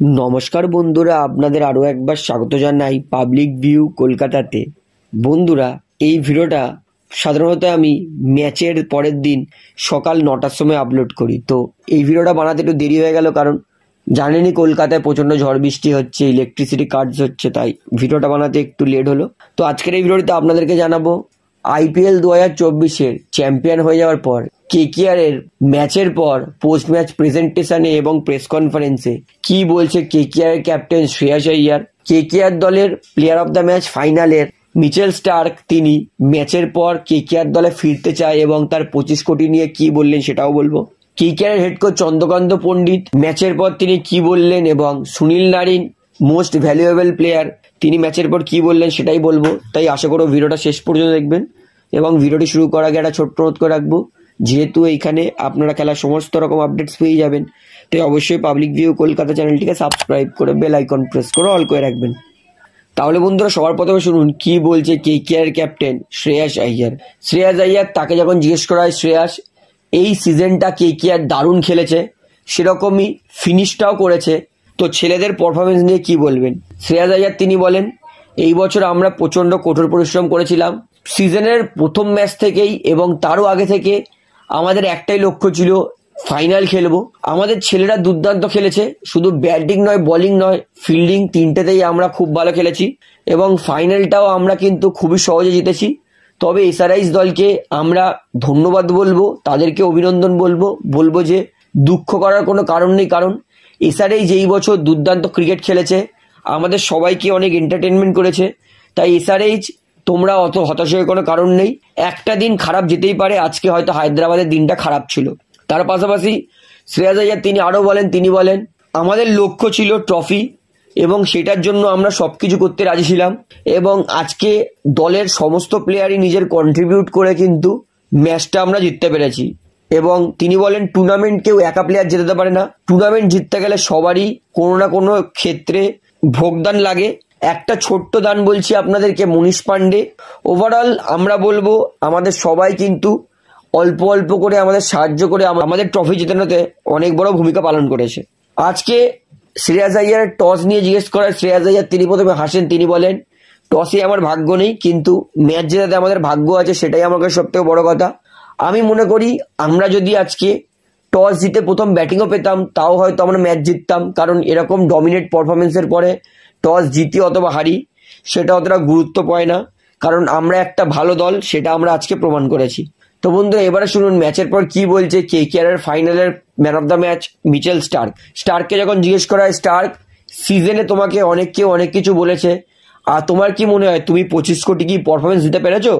নমস্কার বন্ধুরা, আপনাদের আরও একবার স্বাগত জানাই পাবলিক ভিউ কলকাতাতে। বন্ধুরা, এই ভিডিওটা সাধারণত আমি ম্যাচের পরের দিন সকাল 9টার সময় আপলোড করি। তো এই ভিডিওটা বানাতে একটু দেরি হয়ে গেল, কারণ জানেনই কলকাতায় প্রচণ্ড ঝড় বৃষ্টি হচ্ছে, ইলেকট্রিসিটি কাটস হচ্ছে, তাই ভিডিওটা বানাতে একটু লেট হলো। তো আজকের এই ভিডিওতে আপনাদেরকে জানাবো IPL 2024-এর চ্যাম্পিয়ন হয়ে যাওয়ার পর KKR এর ম্যাচের পর পোস্ট ম্যাচ প্রেজেন্টেশনে এবং প্রেস কনফারেন্সে কি বলছে KKR এর ক্যাপ্টেন শ্রেয়াস আইয়ার। KKR দলের প্লেয়ার অফ দ্য ম্যাচ ফাইনালের মিচেল স্টার্ক তিনি ম্যাচের পর KKR দলে ফিরতে চায় এবং তার 25 কোটি নিয়ে কি বললেন সেটাও বলবো। KKR এর হেড কোচ চন্দ্রকান্ত পণ্ডিত ম্যাচের পর তিনি কি বললেন এবং Sunil Narine most valuable player তিনি ম্যাচের পর কি বললেন সেটাই বলবো। তাই আশা করো ভিডিওটা শেষ পর্যন্ত দেখবেন। এবং ভিডিওটি শুরু করার আগে একটা ছোট্ট অনুরোধ করে রাখবো, যেহেতু এইখানে আপনারা খেলার সমস্ত রকম আপডেটস পেয়ে যাবেন, তাই অবশ্যই পাবলিক ভিউ কলকাতা চ্যানেলটিকে সাবস্ক্রাইব করে বেল আইকন প্রেস করে অল করে রাখবেন। তাহলে বন্ধুরা, সবার প্রথমে শুনুন কি বলছে KKR ক্যাপ্টেন শ্রেয়াস আইয়ার। শ্রেয়াস আইয়ার তাকে যখন জিজ্ঞেস করা হয়, শ্রেয়াস এই সিজনটা KKR দারুণ খেলেছে, সেরকমই ফিনিশটাও করেছে, তো ছেলেদের পারফরমেন্স নিয়ে কি বলবেন? শ্রেয়াস আইয়ার তিনি বলেন, এই বছর আমরা প্রচণ্ড কঠোর পরিশ্রম করেছিলাম সিজনের প্রথম ম্যাচ থেকেই, এবং তারও আগে থেকে আমাদের একটাই লক্ষ্য ছিল ফাইনাল খেলবো। আমাদের ছেলেরা দুর্দান্ত খেলেছে, শুধু ব্যাটিং নয়, বোলিং নয়, ফিল্ডিং তিনটেতেই আমরা খুব ভালো খেলেছি এবং ফাইনালটাও আমরা কিন্তু খুবই সহজে জিতেছি। তবে SRH দলকে আমরা ধন্যবাদ বলবো, তাদেরকে অভিনন্দন বলবো যে দুঃখ করার কোনো কারণ নেই, কারণ SRH এই বছর দুর্দান্ত ক্রিকেট খেলেছে, আমাদের সবাইকে অনেক এন্টারটেনমেন্ট করেছে। তাই SRH তোমরা অত হতাশ হয়ে কোনো কারণ নেই, একটা দিন খারাপ যেতেই পারে, আজকে হয়তো হায়দ্রাবাদের দিনটা খারাপ ছিল। তার পাশাপাশি শ্রেয়াস আইয়ার তিনি আরও বলেন, তিনি বলেন আমাদের লক্ষ্য ছিল ট্রফি এবং সেটার জন্য আমরা সব কিছু করতে রাজি ছিলাম, এবং আজকে দলের সমস্ত প্লেয়ারই নিজের কন্ট্রিবিউট করে কিন্তু ম্যাচটা আমরা জিততে পেরেছি। এবং তিনি বলেন টুর্নামেন্ট কেউ একা প্লেয়ার জেতাতে পারে না, টুর্নামেন্ট জিততে গেলে সবারই কোনো না কোনো ক্ষেত্রে ভোগদান লাগে। একটা ছোট্ট দান বলছি আপনাদেরকে, মনীষ পান্ডে। ওভারঅল আমরা বলবো আমাদের সবাই কিন্তু অল্প অল্প করে আমাদের সাহায্য করে আমাদের ট্রফি জেতানোতে অনেক বড় ভূমিকা পালন করেছে। আজকে শ্রেয়াস আইয়ার টস নিয়ে জিজ্ঞেস করার শ্রেয়াস আইয়ার তিনি প্রথমে হাসেন, তিনি বলেন টসে আমার ভাগ্য নেই, কিন্তু ম্যাচ জেতাতে আমাদের ভাগ্য আছে, সেটাই আমার কাছে সবথেকে বড় কথা। আমি মনে করি আমরা যদি আজকে টস জিতে প্রথম ব্যাটিংও পেতাম, তাও হয়তো আমরা ম্যাচ জিততাম, কারণ এরকম ডমিনেট পারফরমেন্সের পরে টস জিতি অথবা হারি সেটা অতটা গুরুত্ব পায় না, কারণ আমরা একটা ভালো দল, সেটা আমরা আজকে প্রমাণ করেছি। তো বন্ধুরা, এবারে শুনুন ম্যাচের পর কি বলছে KKR এর ফাইনালের man of the match Mitchell Starc. স্টার্ককে যখন জিজ্ঞেস করা হয়, স্টার্ক সিজনে তোমাকে কেউ অনেক কিছু বলেছে, আর তোমার কি মনে হয় তুমি 25 কোটি কি পারফরমেন্স দিতে পেরেছো?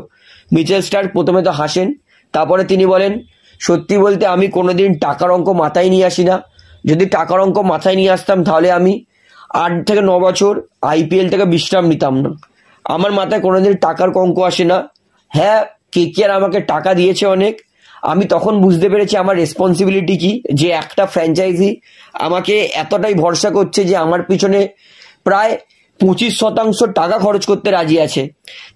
মিচেল স্টার্ক প্রথমে তো হাসেন, তারপরে তিনি বলেন সত্যি বলতে আমি কোনোদিন টাকার অঙ্ক মাথায় নিয়ে আসি না, যদি টাকার অঙ্ক মাথায় নিয়ে আসতাম তাহলে আমি 8 থেকে 9 বছর IPL থেকে বিশ্রাম নিতাম না। আমার মাথায় কোনোদিন টাকার অঙ্ক আসে না। হ্যাঁ, KKR আমাকে টাকা দিয়েছে অনেক, আমি তখন বুঝতে পেরেছি আমার রেসপন্সিবিলিটি কি, যে একটা ফ্র্যাঞ্চাইজি আমাকে এতটাই ভরসা করছে যে আমার পিছনে প্রায় 25% টাকা খরচ করতে রাজি আছে।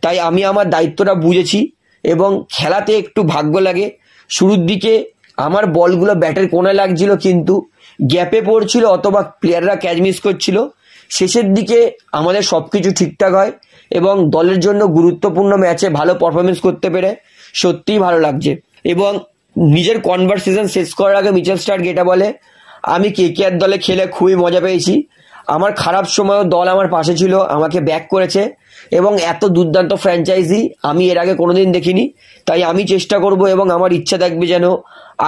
তাই আমি আমার দায়িত্বটা বুঝেছি, এবং খেলাতে একটু ভাগ্য লাগে। শুরুর দিকে আমার বলগুলো ব্যাটের কোণায় লাগছিল, কিন্তু গ্যাপে পড়ছিল অথবা প্লেয়াররা ক্যাচ মিস করছিল। শেষের দিকে আমাদের সব কিছু ঠিকঠাক হয় এবং দলের জন্য গুরুত্বপূর্ণ ম্যাচে ভালো পারফরমেন্স করতে পেরে সত্যিই ভালো লাগছে। এবং নিজের কনভারসেশন শেষ করার আগে মিচেল স্টার্ক এটা বলে, আমি KKR দলে খেলে খুবই মজা পেয়েছি, আমার খারাপ সময়ও দল আমার পাশে ছিল, আমাকে ব্যাক করেছে, এবং এত দুর্দান্ত ফ্র্যাঞ্চাইজি আমি এর আগে কোনোদিন দেখিনি। তাই আমি চেষ্টা করব এবং আমার ইচ্ছা থাকবে যেন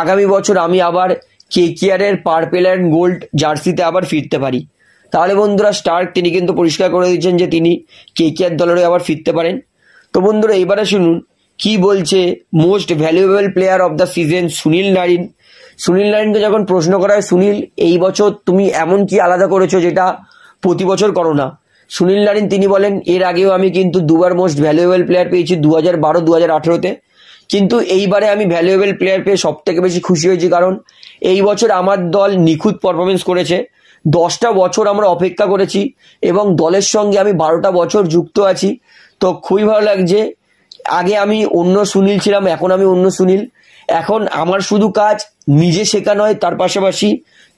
আগামী বছর আমি আবার KKR এর পার্পেল অ্যান্ড গোল্ড জার্সিতে আবার ফিরতে পারি। তাহলে বন্ধুরা, স্টার্ক তিনি কিন্তু পরিষ্কার করে দিচ্ছেন যে তিনি KKR দলেরও আবার ফিরতে পারেন। তো বন্ধুরা, এবারে শুনুন কি বলছে most valuable player of the season Sunil Narine. Sunil নারিনকে যখন প্রশ্ন করা হয়, সুনীল এই বছর তুমি এমন কি আলাদা করেছো যেটা প্রতি বছর করো না? সুনীল নারিন তিনি বলেন, এর আগেও আমি কিন্তু দুবার মোস্ট ভ্যালুয়েবল প্লেয়ার পেয়েছি, 2012, 2018-তে, কিন্তু এইবারে আমি ভ্যালুয়েবল প্লেয়ার পেয়ে সব থেকে বেশি খুশি হয়েছি, কারণ এই বছর আমার দল নিখুঁত পারফরমেন্স করেছে। 10টা বছর আমরা অপেক্ষা করেছি এবং দলের সঙ্গে আমি 12টা বছর যুক্ত আছি, তো খুবই ভালো লাগছে। আগে আমি অন্য সুনীল ছিলাম, এখন আমি অন্য সুনীল। এখন আমার শুধু কাজ নিজে শেখা নয়, তার পাশাপাশি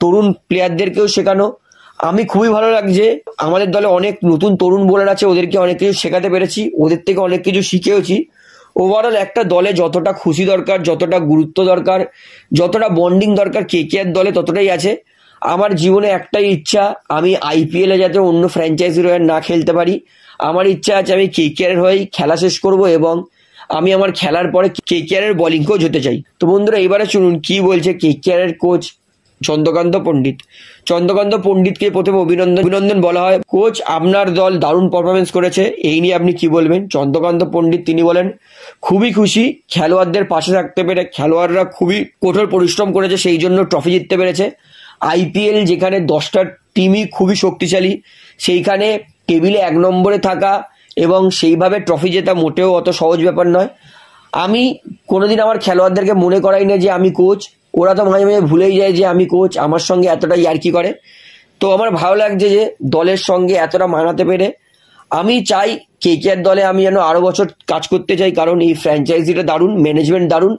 তরুণ প্লেয়ারদেরকেও শেখানো। আমি খুবই ভালো লাগছে, আমাদের দলে অনেক নতুন তরুণ বোলার আছে, ওদেরকে অনেক কিছু শেখাতে পেরেছি, ওদের থেকে অনেক কিছু শিখেওছি। ওভারঅল একটা দলে যতটা খুশি দরকার, যতটা গুরুত্ব দরকার, যতটা বন্ডিং দরকার কেকেআর দলে ততটাই আছে। আমার জীবনে একটাই ইচ্ছা, আমি আইপিএলে যাতে অন্য ফ্র্যাঞ্চাইজির হয়ে না খেলতে পারি। আমার ইচ্ছা আছে আমি কেকেআর এর হয়েই খেলা শেষ করব এবং আমি আমার খেলার পরে কেকেআর এর বোলিং কোচ হতে চাই। তো বন্ধুরা এবারে শুনুন কি বলছে কেকেআর এর কোচ চন্দ্রকান্ত পণ্ডিত। চন্দ্রকান্ত পণ্ডিতকে প্রথমে অভিনন্দন বলা হয়। কোচ, আপনার দল দারুণ পারফরমেন্স করেছে, এই নিয়ে আপনি কি বলবেন? চন্দ্রকান্ত পণ্ডিত তিনি বলেন, খুবই খুশি খেলোয়াড়দের পাশে থাকতে পেরে। খেলোয়াড়রা খুবই কঠোর পরিশ্রম করেছে, সেই জন্য ট্রফি জিততে পেরেছে। আইপিএল যেখানে 10টা টিমই খুবই শক্তিশালী, সেইখানে টেবিলে 1 নম্বরে থাকা এবং সেইভাবে ট্রফি জেতা মোটেও অত সহজ ব্যাপার নয়। আমি কোনোদিন আমার খেলোয়াড়দেরকে মনে করাই না যে আমি কোচ, ওরা তো মাঝে মাঝে ভুলেই যায় যে আমি কোচ, আমার সঙ্গে এতটা ইয়ার্কি করে। তো আমার ভালো লাগছে যে দলের সঙ্গে এতটা মানাতে পেরে। আমি চাই কেকেআর দলে আমি যেন আরো বছর কাজ করতে চাই, কারণ এই ফ্র্যাঞ্চাইজিটা দারুণ, ম্যানেজমেন্ট দারুণ,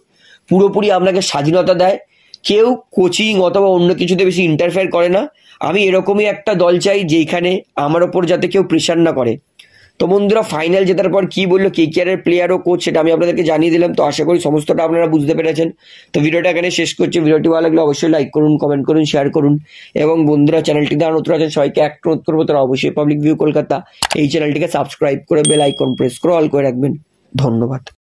পুরোপুরি আপনাকে স্বাধীনতা দেয়, কেউ কোচিং অথবা অন্য কিছুতে বেশি ইন্টারফেয়ার করে না। আমি এরকমই একটা দল চাই যেখানে আমার ওপর যাতে কেউ প্রেশার না করে। তো বন্ধুরা ফাইনাল জেতার পর কি বললো কেকেআর এর প্লেয়ার ও কোচ সেটা আমি আপনাদেরকে জানিয়ে দিলাম। তো আশা করি সমস্তটা আপনারা বুঝতে পেরেছেন। তো ভিডিওটা এখানে শেষ করছি। ভিডিওটি ভালো লাগলে অবশ্যই লাইক করুন, কমেন্ট করুন, শেয়ার করুন এবং বন্ধুরা চ্যানেলটি যারা নতুন আছেন সবাইকে একটা অনুরোধ করবো, তারা অবশ্যই পাবলিক ভিউ কলকাতা এই চ্যানেলটিকে সাবস্ক্রাইব করে বেল আইকন প্রেস করে অল করে রাখবেন। ধন্যবাদ।